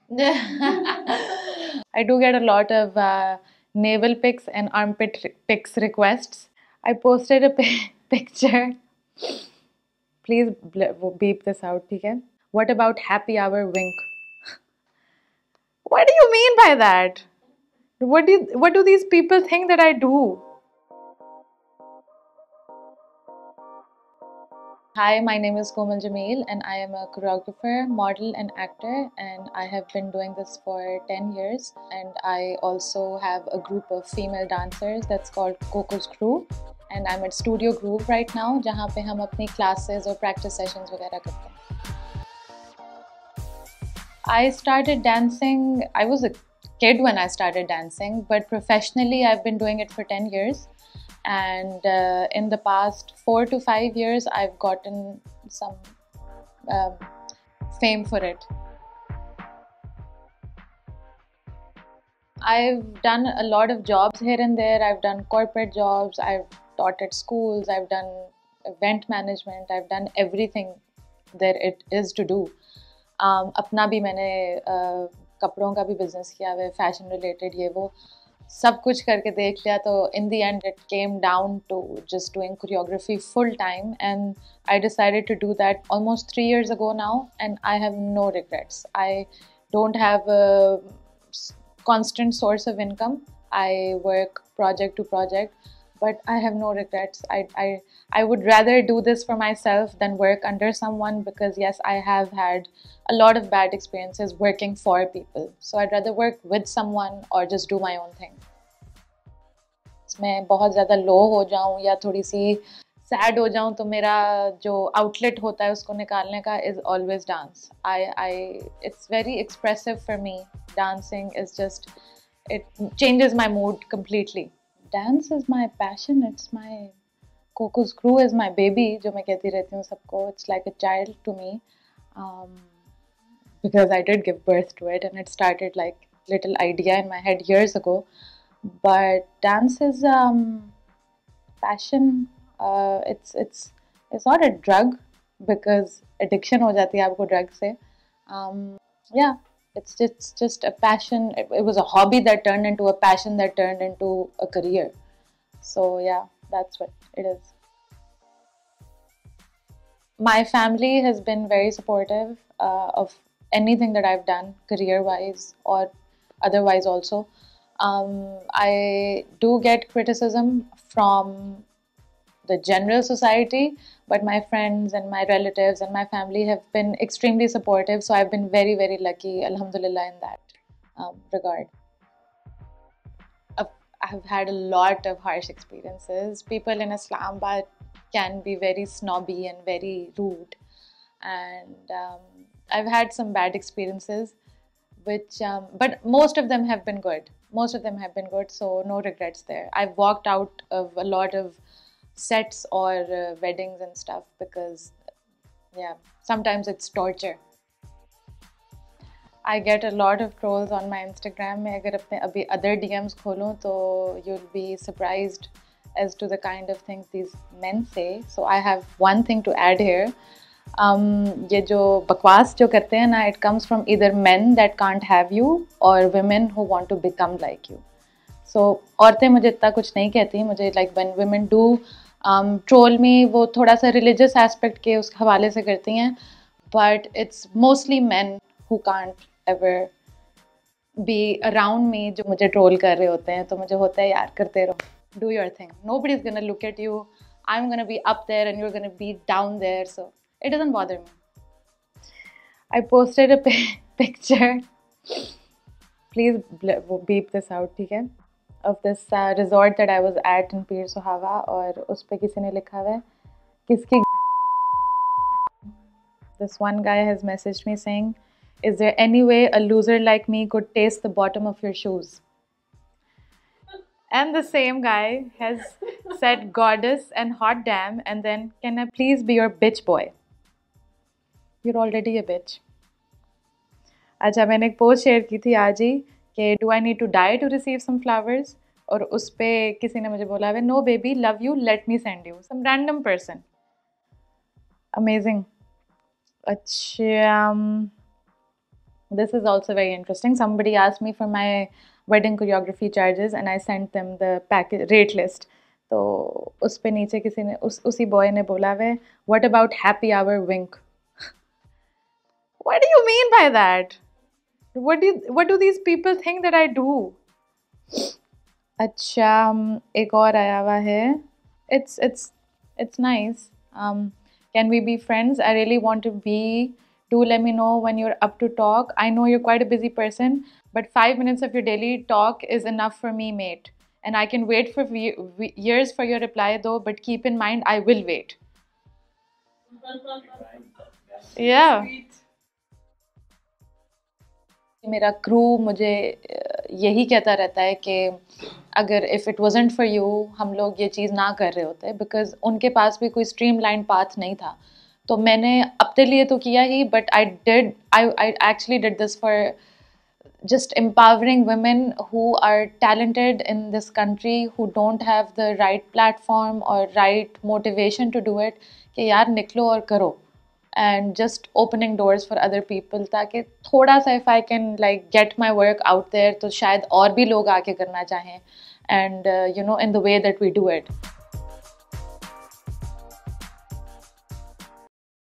I do get a lot of navel pics and armpit pics requests. I posted a picture. Please beep this out, okay? What about happy hour wink? What do you mean by that? What do these people think that I do? Hi, my name is Komal Jameel, and I am a choreographer, model, and actor. And I have been doing this for 10 years. And I also have a group of female dancers that's called Coco's Crew. And I'm at Studio Groove right now, जहाँ पे हम अपनी classes और practice sessions वगैरह करते हैं. I started dancing, I was a kid when I started dancing, but professionally I've been doing it for 10 years. And in the past 4 to 5 years, I've gotten some um, fame for it. I've done a lot of jobs here and there. I've done corporate jobs, I've taught at schools, I've done event management, I've done everything there it is to do. अपना भी मैंने कपड़ों का भी business किया हुआ है, fashion related ये वो सब कुछ करके देख लिया. तो in the end it came down to just doing choreography full time, and I decided to do that almost 3 years ago now, and I have no regrets. I don't have a constant source of income. I work project to project, but I have no regrets. I would rather do this for myself than work under someone, because yes, I have had a lot of bad experiences working for people. So I'd rather work with someone or just do my own thing. मैं बहुत ज़्यादा लो हो जाऊँ या थोड़ी सी sad हो जाऊँ तो मेरा जो आउटलेट होता है उसको निकालने का is always dance. I it's very expressive for me. Dancing is just, it changes my mood completely. Dance is my passion. It's my Coco's Crew is my baby, जो मैं कहती रहती हूँ सबको. It's like a child to me, um, because I did give birth to it, and it started like little idea in my head years ago. But dance is passion. It's not a drug, because addiction हो जाती है आपको drug से. Yeah, it's just a passion. It was a hobby that turned into a passion that turned into a career. So yeah, that's what it is. My family has been very supportive of anything that I've done, career wise or otherwise also. I do get criticism from the general society, but my friends and my relatives and my family have been extremely supportive. So I've been very, very lucky, alhamdulillah, in that regard. I've had a lot of harsh experiences. People in Islamabad can be very snobby and very rude, and I've had some bad experiences, which but most of them have been good. Most of them have been good, so no regrets there. I've walked out of a lot of sets or weddings and stuff because, yeah, sometimes it's torture. I get a lot of trolls on my Instagram. मैं अगर अपने अभी other DMs खोलूँ तो you'll be surprised as to the kind of things these men say. So I have one thing to add here. ये जो बकवास जो करते हैं ना, it comes from either men that can't have you or women who want to become like you. So औरतें मुझे इतना कुछ नहीं कहती. मुझे like when women do troll me, वो थोड़ा सा religious aspect के उस हवाले से करती हैं, but it's mostly men who can't ever be around me जो मुझे troll कर रहे होते हैं. तो मुझे होता है यार करते रहो, do your thing. Nobody's gonna look at you. I'm gonna be up there and you're gonna be down there, so it doesn't bother me. I posted a picture. Please beep this out, ठीक है? Of this resort that I was at in Pir Suhava, और उस पे किसी ने लिखा हुआ है किसकी. This one guy has messaged me saying, "Is there any way a loser like me could taste the bottom of your shoes?" And the same guy has said goddess and hot damn, and then, "Can I please be your bitch boy?" You're already a bitch. अच्छा, मैंने एक post share की थी आज ही कि do I need to die to receive some flowers, और उस पर किसी ने मुझे बोला है no baby love you let me send you. Some random person. Amazing. अच्छा, This is also very interesting. Somebody asked me for my wedding choreography charges and I sent them the package rate list. तो उस पे नीचे किसी ने उसी boy ने बोला वे what about happy hour wink? What do you mean by that? What do these people think that I do? अच्छा एक और आया हुआ है. It's nice. Can we be friends? I really want to be. Do let me know when you're up to talk. I know you're quite a busy person, but 5 minutes of your daily talk is enough for me, mate. And I can wait for years for your reply though, but keep in mind I will wait. Yeah. मेरा crew मुझे यही कहता रहता है कि अगर if it wasn't for you हम लोग ये चीज़ ना कर रहे होते बिकॉज उनके पास भी कोई स्ट्रीमलाइन पाथ नहीं था. तो मैंने अपने लिए तो किया ही but I actually did this for just empowering women who are talented in this country who don't have the right platform or right motivation to do it कि यार निकलो और करो and just opening doors for other people ताकि थोड़ा सा if I can like get my work out there तो शायद और भी लोग आके करना चाहें and you know in the way that we do it.